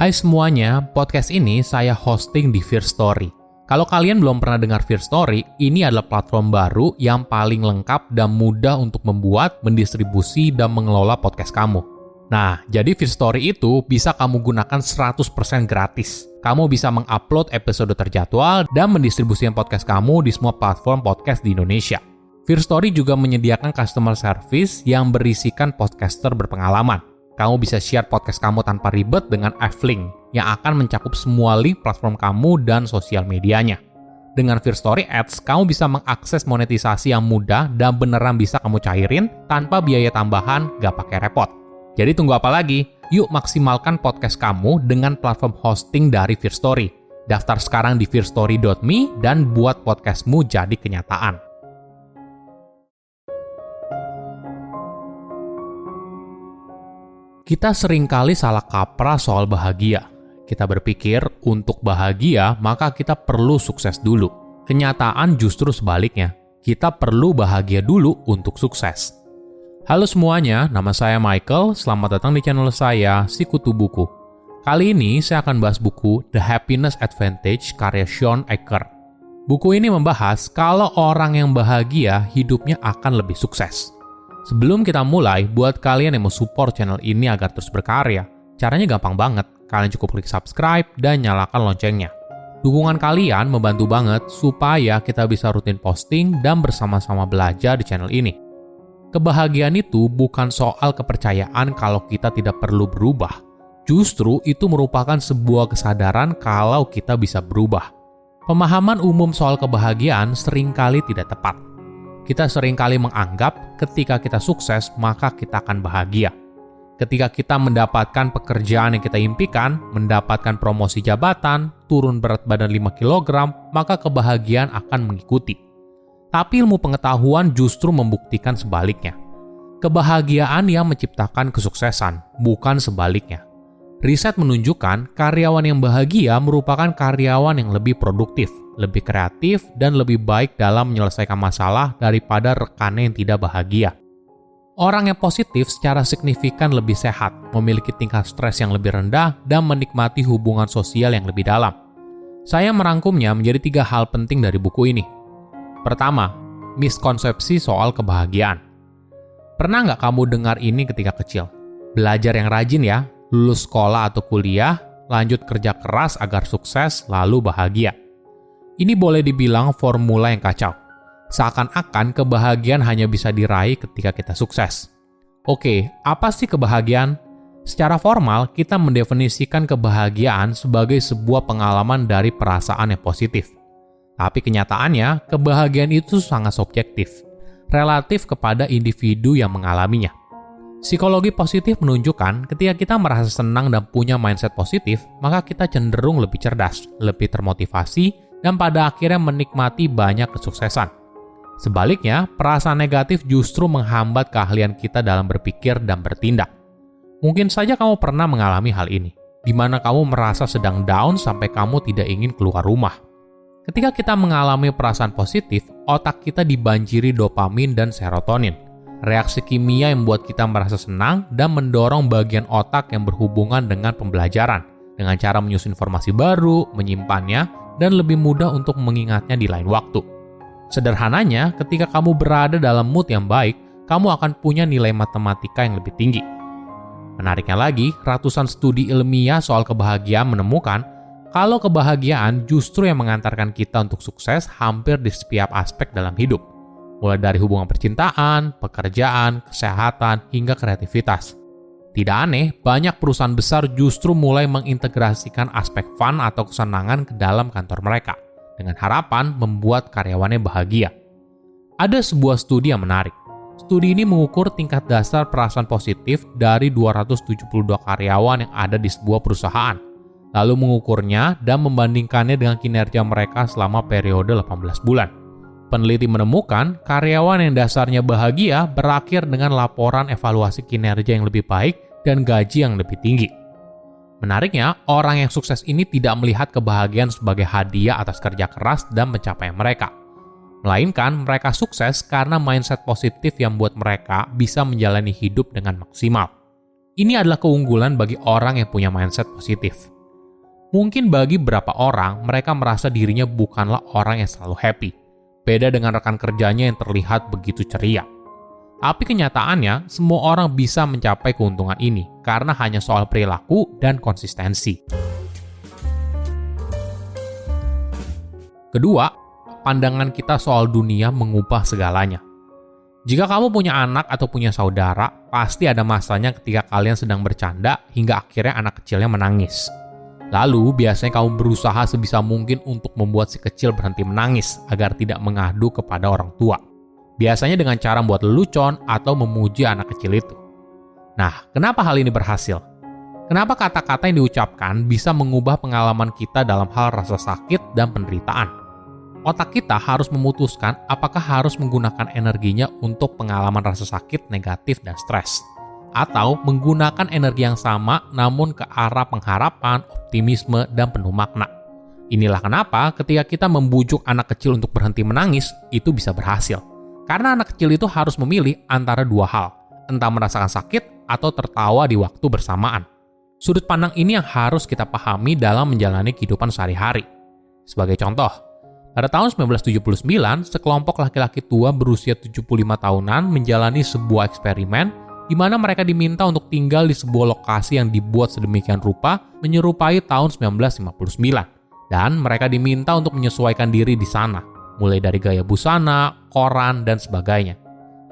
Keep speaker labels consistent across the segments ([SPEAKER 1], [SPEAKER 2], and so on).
[SPEAKER 1] Hai semuanya, podcast ini saya hosting di Firstory. Kalau kalian belum pernah dengar Firstory, ini adalah platform baru yang paling lengkap dan mudah untuk membuat, mendistribusi, dan mengelola podcast kamu. Nah, jadi Firstory itu bisa kamu gunakan 100% gratis. Kamu bisa mengupload episode terjadwal dan mendistribusikan podcast kamu di semua platform podcast di Indonesia. Firstory juga menyediakan customer service yang berisikan podcaster berpengalaman. Kamu bisa share podcast kamu tanpa ribet dengan F-Link yang akan mencakup semua link platform kamu dan sosial medianya. Dengan Firstory Ads, kamu bisa mengakses monetisasi yang mudah dan beneran bisa kamu cairin tanpa biaya tambahan, gak pakai repot. Jadi tunggu apa lagi? Yuk maksimalkan podcast kamu dengan platform hosting dari Firstory. Daftar sekarang di firstory.me dan buat podcastmu jadi kenyataan. Kita seringkali salah kaprah soal bahagia. Kita berpikir untuk bahagia maka kita perlu sukses dulu. Kenyataan justru sebaliknya. Kita perlu bahagia dulu untuk sukses. Halo semuanya, nama saya Michael. Selamat datang di channel saya, Sikutu Buku. Kali ini saya akan bahas buku The Happiness Advantage karya Shawn Achor. Buku ini membahas kalau orang yang bahagia hidupnya akan lebih sukses. Sebelum kita mulai, buat kalian yang mau support channel ini agar terus berkarya, caranya gampang banget. Kalian cukup klik subscribe dan nyalakan loncengnya. Dukungan kalian membantu banget supaya kita bisa rutin posting dan bersama-sama belajar di channel ini. Kebahagiaan itu bukan soal kepercayaan kalau kita tidak perlu berubah. Justru itu merupakan sebuah kesadaran kalau kita bisa berubah. Pemahaman umum soal kebahagiaan seringkali tidak tepat. Kita seringkali menganggap ketika kita sukses, maka kita akan bahagia. Ketika kita mendapatkan pekerjaan yang kita impikan, mendapatkan promosi jabatan, turun berat badan 5 kg, maka kebahagiaan akan mengikuti. Tapi ilmu pengetahuan justru membuktikan sebaliknya. Kebahagiaan yang menciptakan kesuksesan, bukan sebaliknya. Riset menunjukkan karyawan yang bahagia merupakan karyawan yang lebih produktif, lebih kreatif, dan lebih baik dalam menyelesaikan masalah daripada rekannya yang tidak bahagia. Orang yang positif secara signifikan lebih sehat, memiliki tingkat stres yang lebih rendah, dan menikmati hubungan sosial yang lebih dalam. Saya merangkumnya menjadi 3 hal penting dari buku ini. Pertama, miskonsepsi soal kebahagiaan. Pernah nggak kamu dengar ini ketika kecil? Belajar yang rajin ya, lulus sekolah atau kuliah, lanjut kerja keras agar sukses, lalu bahagia. Ini boleh dibilang formula yang kacau. Seakan-akan kebahagiaan hanya bisa diraih ketika kita sukses. Oke, apa sih kebahagiaan? Secara formal, kita mendefinisikan kebahagiaan sebagai sebuah pengalaman dari perasaan yang positif. Tapi kenyataannya, kebahagiaan itu sangat subjektif, relatif kepada individu yang mengalaminya. Psikologi positif menunjukkan ketika kita merasa senang dan punya mindset positif, maka kita cenderung lebih cerdas, lebih termotivasi, dan pada akhirnya menikmati banyak kesuksesan. Sebaliknya, perasaan negatif justru menghambat keahlian kita dalam berpikir dan bertindak. Mungkin saja kamu pernah mengalami hal ini, di mana kamu merasa sedang down sampai kamu tidak ingin keluar rumah. Ketika kita mengalami perasaan positif, otak kita dibanjiri dopamin dan serotonin. Reaksi kimia yang membuat kita merasa senang dan mendorong bagian otak yang berhubungan dengan pembelajaran, dengan cara menyusun informasi baru, menyimpannya, dan lebih mudah untuk mengingatnya di lain waktu. Sederhananya, ketika kamu berada dalam mood yang baik, kamu akan punya nilai matematika yang lebih tinggi. Menariknya lagi, ratusan studi ilmiah soal kebahagiaan menemukan kalau kebahagiaan justru yang mengantarkan kita untuk sukses hampir di setiap aspek dalam hidup. Mulai dari hubungan percintaan, pekerjaan, kesehatan, hingga kreativitas. Tidak aneh, banyak perusahaan besar justru mulai mengintegrasikan aspek fun atau kesenangan ke dalam kantor mereka, dengan harapan membuat karyawannya bahagia. Ada sebuah studi yang menarik. Studi ini mengukur tingkat dasar perasaan positif dari 272 karyawan yang ada di sebuah perusahaan, lalu mengukurnya dan membandingkannya dengan kinerja mereka selama periode 18 bulan. Peneliti menemukan karyawan yang dasarnya bahagia berakhir dengan laporan evaluasi kinerja yang lebih baik dan gaji yang lebih tinggi. Menariknya, orang yang sukses ini tidak melihat kebahagiaan sebagai hadiah atas kerja keras dan pencapaian mereka. Melainkan mereka sukses karena mindset positif yang membuat mereka bisa menjalani hidup dengan maksimal. Ini adalah keunggulan bagi orang yang punya mindset positif. Mungkin bagi beberapa orang, mereka merasa dirinya bukanlah orang yang selalu happy. Beda dengan rekan kerjanya yang terlihat begitu ceria. Tapi kenyataannya, semua orang bisa mencapai keuntungan ini karena hanya soal perilaku dan konsistensi. Kedua, pandangan kita soal dunia mengubah segalanya. Jika kamu punya anak atau punya saudara, pasti ada masanya ketika kalian sedang bercanda hingga akhirnya anak kecilnya menangis. Lalu, biasanya kamu berusaha sebisa mungkin untuk membuat si kecil berhenti menangis agar tidak mengadu kepada orang tua. Biasanya dengan cara membuat lelucon atau memuji anak kecil itu. Nah, kenapa hal ini berhasil? Kenapa kata-kata yang diucapkan bisa mengubah pengalaman kita dalam hal rasa sakit dan penderitaan? Otak kita harus memutuskan apakah harus menggunakan energinya untuk pengalaman rasa sakit, negatif, dan stres. Atau menggunakan energi yang sama namun ke arah pengharapan, optimisme, dan penuh makna. Inilah kenapa ketika kita membujuk anak kecil untuk berhenti menangis, itu bisa berhasil. Karena anak kecil itu harus memilih antara dua hal, entah merasakan sakit atau tertawa di waktu bersamaan. Sudut pandang ini yang harus kita pahami dalam menjalani kehidupan sehari-hari. Sebagai contoh, pada tahun 1979, sekelompok laki-laki tua berusia 75 tahunan menjalani sebuah eksperimen di mana mereka diminta untuk tinggal di sebuah lokasi yang dibuat sedemikian rupa menyerupai tahun 1959. Dan mereka diminta untuk menyesuaikan diri di sana, mulai dari gaya busana, koran, dan sebagainya.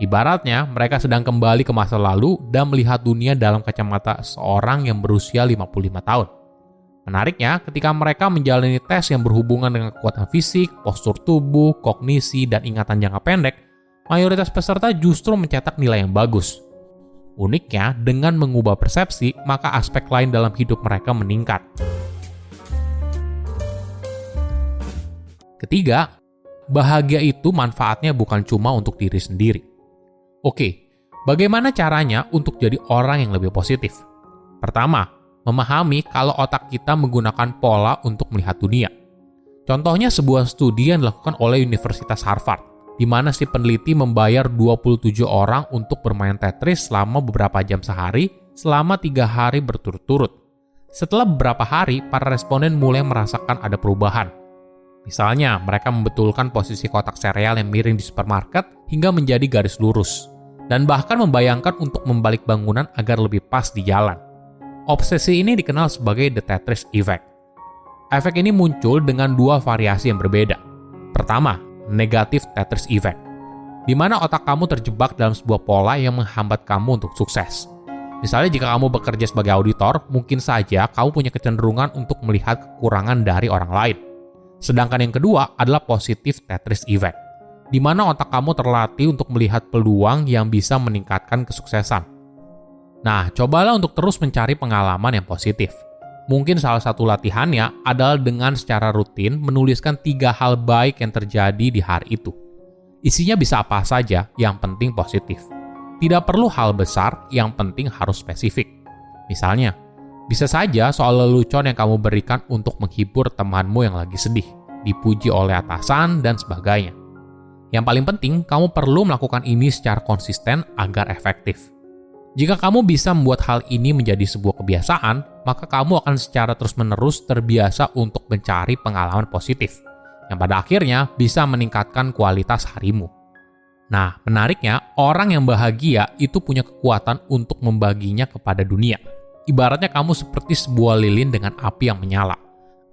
[SPEAKER 1] Ibaratnya, mereka sedang kembali ke masa lalu dan melihat dunia dalam kacamata seorang yang berusia 55 tahun. Menariknya, ketika mereka menjalani tes yang berhubungan dengan kekuatan fisik, postur tubuh, kognisi, dan ingatan jangka pendek, mayoritas peserta justru mencetak nilai yang bagus. Uniknya, dengan mengubah persepsi, maka aspek lain dalam hidup mereka meningkat. Ketiga, bahagia itu manfaatnya bukan cuma untuk diri sendiri. Oke, bagaimana caranya untuk jadi orang yang lebih positif? Pertama, memahami kalau otak kita menggunakan pola untuk melihat dunia. Contohnya sebuah studi yang dilakukan oleh Universitas Harvard, di mana si peneliti membayar 27 orang untuk bermain Tetris selama beberapa jam sehari, selama 3 hari berturut-turut. Setelah beberapa hari, para responden mulai merasakan ada perubahan. Misalnya, mereka membetulkan posisi kotak sereal yang miring di supermarket hingga menjadi garis lurus, dan bahkan membayangkan untuk membalik bangunan agar lebih pas di jalan. Obsesi ini dikenal sebagai The Tetris Effect. Efek ini muncul dengan dua variasi yang berbeda. Pertama, Negative Tetris Effect, di mana otak kamu terjebak dalam sebuah pola yang menghambat kamu untuk sukses. Misalnya jika kamu bekerja sebagai auditor, mungkin saja kamu punya kecenderungan untuk melihat kekurangan dari orang lain. Sedangkan yang kedua adalah Positive Tetris Effect, di mana otak kamu terlatih untuk melihat peluang yang bisa meningkatkan kesuksesan. Nah, cobalah untuk terus mencari pengalaman yang positif. Mungkin salah satu latihannya adalah dengan secara rutin menuliskan 3 hal baik yang terjadi di hari itu. Isinya bisa apa saja, yang penting positif. Tidak perlu hal besar, yang penting harus spesifik. Misalnya, bisa saja soal lelucon yang kamu berikan untuk menghibur temanmu yang lagi sedih, dipuji oleh atasan, dan sebagainya. Yang paling penting, kamu perlu melakukan ini secara konsisten agar efektif. Jika kamu bisa membuat hal ini menjadi sebuah kebiasaan, maka kamu akan secara terus-menerus terbiasa untuk mencari pengalaman positif, yang pada akhirnya bisa meningkatkan kualitas harimu. Nah, menariknya, orang yang bahagia itu punya kekuatan untuk membaginya kepada dunia. Ibaratnya kamu seperti sebuah lilin dengan api yang menyala.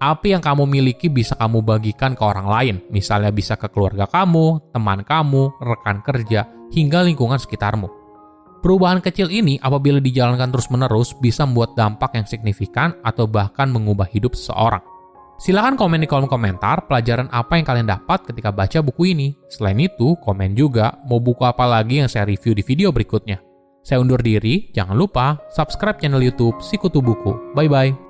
[SPEAKER 1] Api yang kamu miliki bisa kamu bagikan ke orang lain, misalnya bisa ke keluarga kamu, teman kamu, rekan kerja, hingga lingkungan sekitarmu. Perubahan kecil ini apabila dijalankan terus-menerus bisa membuat dampak yang signifikan atau bahkan mengubah hidup seseorang. Silahkan komen di kolom komentar pelajaran apa yang kalian dapat ketika baca buku ini. Selain itu, komen juga mau buku apa lagi yang saya review di video berikutnya. Saya undur diri, jangan lupa subscribe channel YouTube Sikutu Buku. Bye-bye.